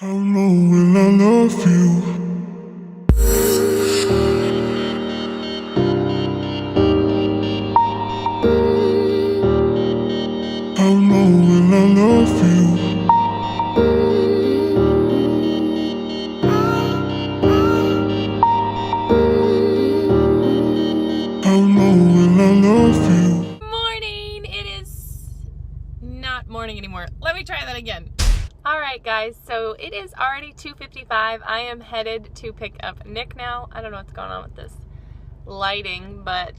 How long will I love you? How long will I love you? How long will I love you? Morning! It is not morning anymore. Let me try that again. Alright guys, so it is already 2:55. I am headed to pick up Nick now. I don't know what's going on with this lighting, but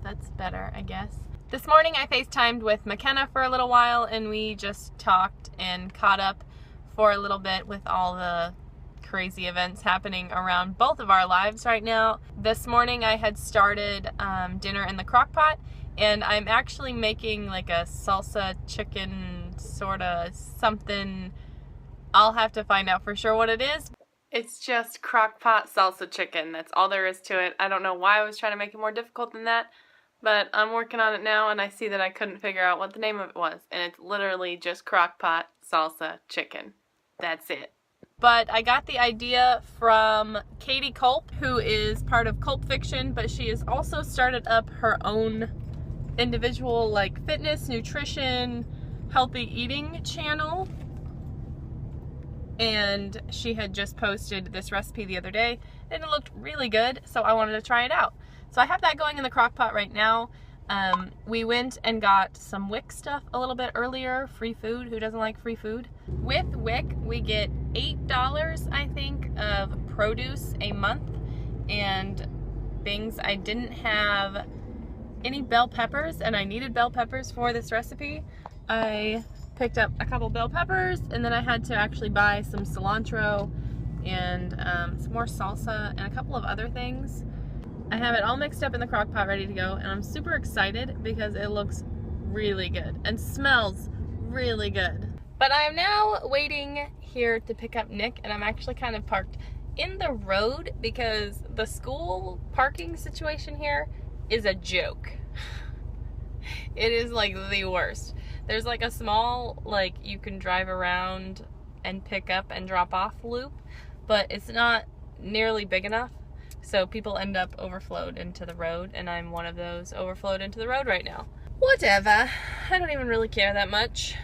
that's better, I guess. This morning I FaceTimed with McKenna for a little while and we just talked and caught up for a little bit with all the crazy events happening around both of our lives right now. This morning I had started dinner in the crock pot, and I'm actually making like a salsa chicken sort of something. I'll have to find out for sure what it is. It's just crock pot salsa chicken. That's all there is to it. I don't know why I was trying to make it more difficult than that, but I'm working on it now and I see that I couldn't figure out what the name of it was, and it's literally just crock pot salsa chicken. That's it. But I got the idea from Katie Culp, who is part of Culp Fiction, but she has also started up her own individual like fitness, nutrition, healthy eating channel. And she had just posted this recipe the other day and it looked really good, so I wanted to try it out. So I have that going in the crock pot right now. We went and got some WIC stuff a little bit earlier. Free food. Who doesn't like free food? With WIC, we get $8, I think, of produce a month and things. I didn't have any bell peppers and I needed bell peppers for this recipe. I picked up a couple bell peppers and then I had to actually buy some cilantro and some more salsa and a couple of other things. I have it all mixed up in the crock pot ready to go, and I'm super excited because it looks really good and smells really good. But I am now waiting here to pick up Nick, and I'm actually kind of parked in the road because the school parking situation here is a joke. It is like the worst. There's like a small, like, you can drive around and pick up and drop off loop, but it's not nearly big enough. So people end up overflowed into the road, and I'm one of those overflowed into the road right now. Whatever. I don't even really care that much.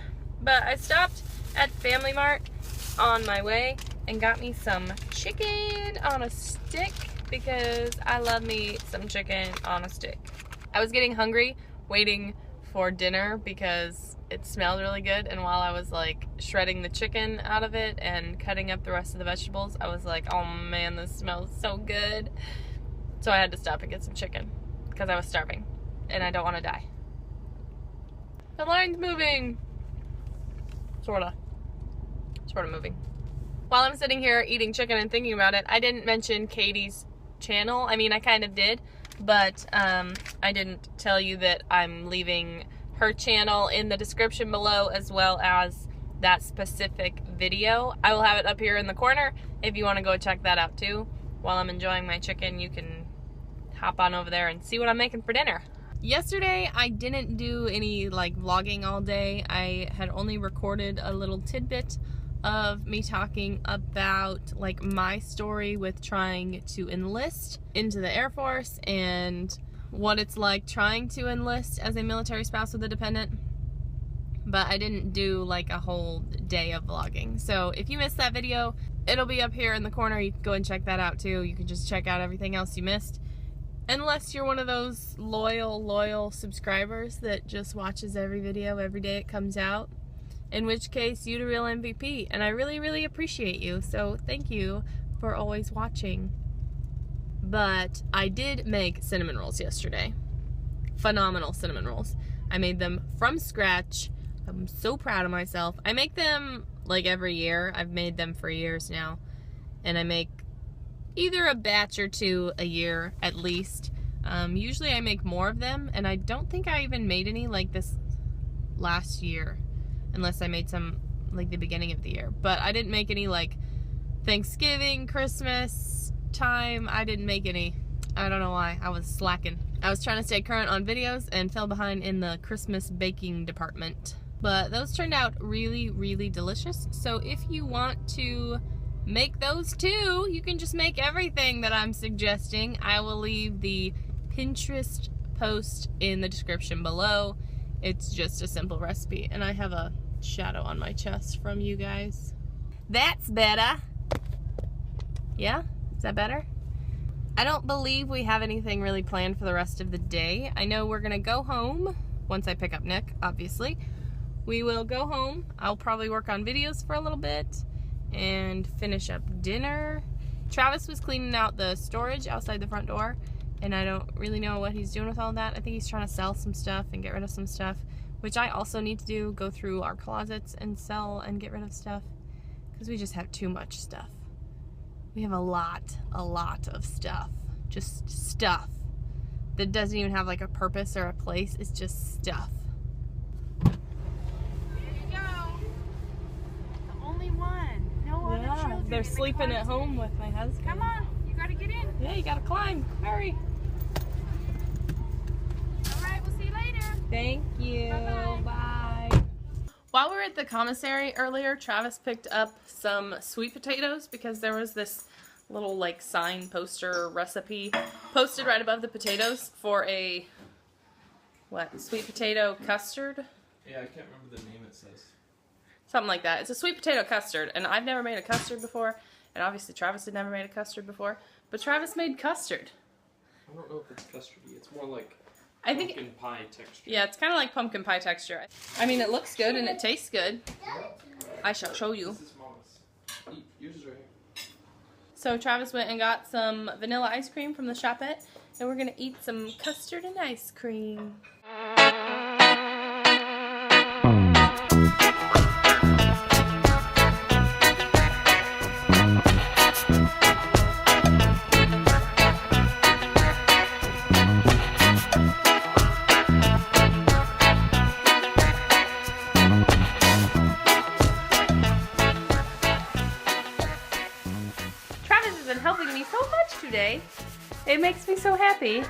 But I stopped at Family Mart on my way and got me some chicken on a stick because I love me some chicken on a stick. I was getting hungry waiting for dinner because it smelled really good, and while I was like shredding the chicken out of it and cutting up the rest of the vegetables, I was like, oh man, this smells so good. So I had to stop and get some chicken because I was starving and I don't want to die. The line's moving. Sorta moving. While I'm sitting here eating chicken and thinking about it, I didn't mention Katie's channel. I mean, I kind of did, but I didn't tell you that I'm leaving her channel in the description below, as well as that specific video. I will have it up here in the corner if you want to go check that out too. While I'm enjoying my chicken, you can hop on over there and see what I'm making for dinner. Yesterday I didn't do any like vlogging all day. I had only recorded a little tidbit of me talking about like my story with trying to enlist into the Air Force and what it's like trying to enlist as a military spouse with a dependent, but I didn't do like a whole day of vlogging. So if you missed that video, it'll be up here in the corner. You can go and check that out too. You can just check out everything else you missed, unless you're one of those loyal subscribers that just watches every video every day it comes out, in which case you the real MVP, and I really appreciate you, so thank you for always watching. But I did make cinnamon rolls yesterday. Phenomenal cinnamon rolls. I made them from scratch. I'm so proud of myself. I make them like every year. I've made them for years now. And I make either a batch or two a year at least. Usually I make more of them, and I don't think I even made any like this last year. Unless I made some like the beginning of the year. But I didn't make any like Thanksgiving, Christmas time. I didn't make any. I don't know why. I was slacking. I was trying to stay current on videos and fell behind in the Christmas baking department. But those turned out really, really delicious. So if you want to make those too, you can just make everything that I'm suggesting. I will leave the Pinterest post in the description below. It's just a simple recipe, and I have a shadow on my chest from you guys. That's better. Yeah? Is that better? I don't believe we have anything really planned for the rest of the day. I know we're gonna go home once I pick up Nick, obviously. We will go home. I'll probably work on videos for a little bit and finish up dinner. Travis was cleaning out the storage outside the front door, and I don't really know what he's doing with all that. I think he's trying to sell some stuff and get rid of some stuff, which I also need to do, go through our closets and sell and get rid of stuff, because we just have too much stuff. We have a lot of stuff. Just stuff that doesn't even have like a purpose or a place. It's just stuff. There you go. The only one. No other children. They're sleeping at home with my husband. Come on, you gotta get in. Yeah, you gotta climb. Hurry. All right, we'll see you later. Thank you. Bye-bye. Bye. While we were at the commissary earlier, Travis picked up some sweet potatoes because there was this little like sign poster recipe posted right above the potatoes for a sweet potato custard. Yeah, I can't remember the name it says. Something like that. It's a sweet potato custard, and I've never made a custard before, and obviously Travis had never made a custard before, but Travis made custard. I don't know if it's custardy. It's more like pumpkin pie texture. Yeah, it's kind of like pumpkin pie texture. I mean, it looks good and it tastes good. I shall show you. This is Mama's. Yours is right here. So Travis went and got some vanilla ice cream from the shoppette, and we're gonna eat some custard and ice cream. Helping me so much today. It makes me so happy.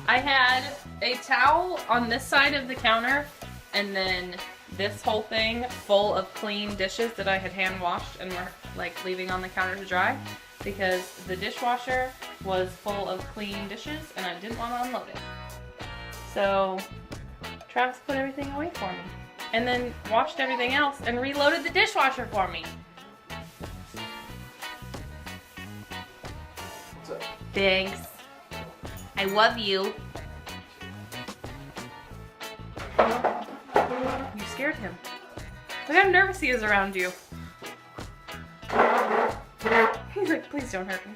I had a towel on this side of the counter, and then this whole thing full of clean dishes that I had hand washed and were like leaving on the counter to dry because the dishwasher was full of clean dishes and I didn't want to unload it. So Travis put everything away for me and then washed everything else and reloaded the dishwasher for me. Thanks. I love you. You scared him. Look how nervous he is around you. He's like, please don't hurt me.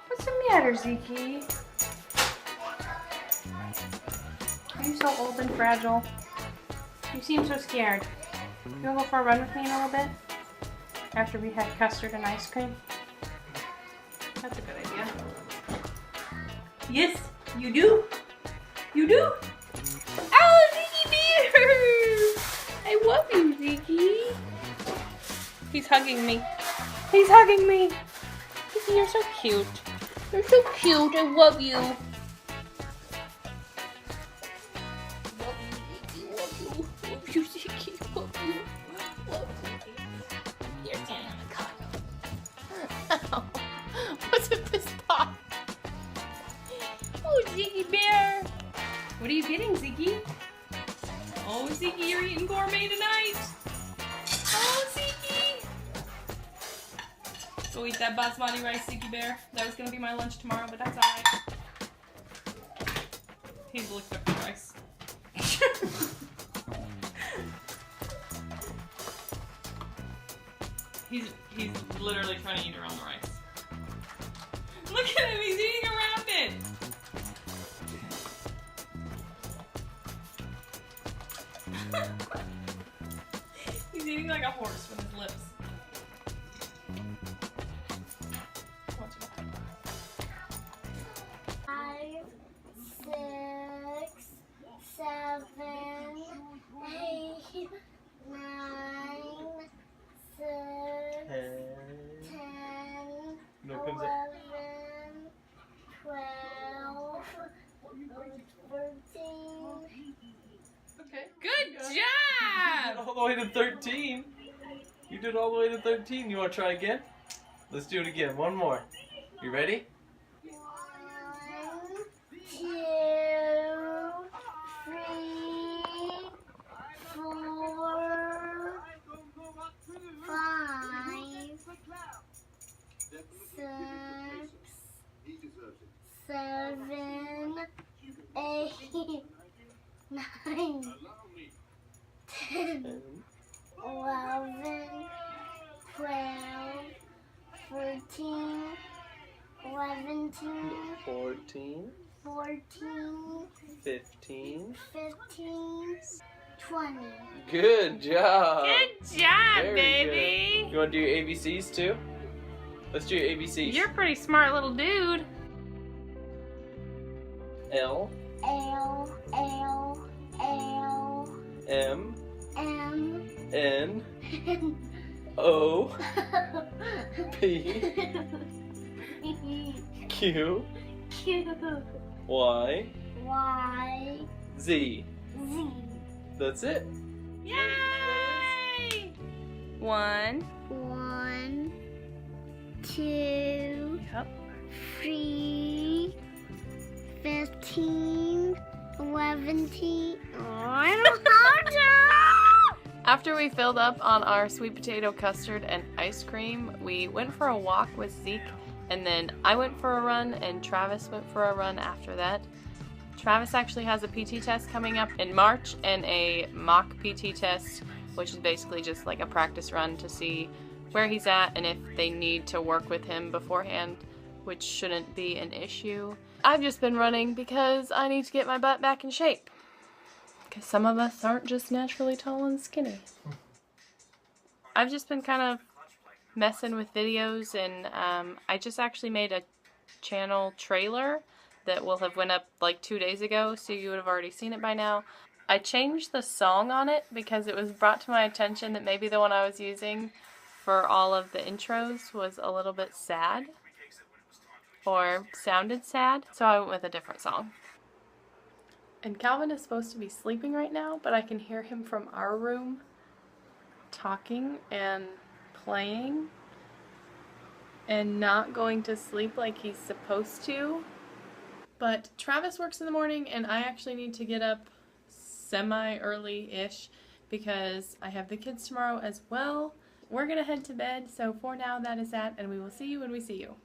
What's the matter, Zeeky? Are you so old and fragile? You seem so scared. You wanna go for a run with me in a little bit? After we had custard and ice cream? That's a good idea. Yes, you do. You do. Oh, Zeeky bear! I love you, Zeeky. He's hugging me. He's hugging me. Zeeky, you're so cute. You're so cute. I love you. Love you, Zeeky. Love you. Love you, Zeeky. Love you. Love you. You're getting on the collar. What's with this paw? Oh, Zeeky bear. What are you getting, Zeeky? Oh, Zeeky, you're eating gourmet tonight. Oh, Zeeky. Go eat that basmati rice, Zeeky bear. That was going to be my lunch tomorrow, but that's alright. He's licked up the rice. He's literally trying to eat around the rice. Look at him, he's eating around it! He's eating like a horse with his lips. 5, 6, 7, 8, 9, 10, 11, 12, 13. Okay. to 13. You did all the way to 13. You want to try again? Let's do it again. One more. You ready? 1, 2, 3, 4, 5, 6, 7, 8, 9, 10, 11, 12, 13, 11, 14, 14, 15. 15, 20. Good job. Good job, Very baby. good. You want to do your ABCs too? Let's do your ABCs. You're a pretty smart little dude. L, L, L, L, M, M, N, O, P, Q, Q, Y, Y, Z. Z. That's it. Yay! 1. 1, 2, Yep. 3, 15, 11. Oh, I don't know how to. After we filled up on our sweet potato custard and ice cream, we went for a walk with Zeek, and then I went for a run and Travis went for a run after that. Travis actually has a PT test coming up in March and a mock PT test, which is basically just like a practice run to see where he's at and if they need to work with him beforehand, which shouldn't be an issue. I've just been running because I need to get my butt back in shape. Because some of us aren't just naturally tall and skinny. I've just been kind of messing with videos, and I just actually made a channel trailer that will have went up like 2 days ago, so you would have already seen it by now. I changed the song on it because it was brought to my attention that maybe the one I was using for all of the intros was a little bit sad or sounded sad, so I went with a different song. And Calvin is supposed to be sleeping right now, but I can hear him from our room talking and playing and not going to sleep like he's supposed to. But Travis works in the morning, and I actually need to get up semi-early-ish because I have the kids tomorrow as well. We're gonna head to bed, so for now that is that, and we will see you when we see you.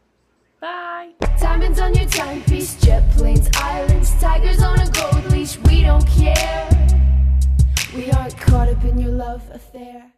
Bye! Diamonds on your timepiece, jet planes, islands, tigers on a gold leash, we don't care. We aren't caught up in your love affair.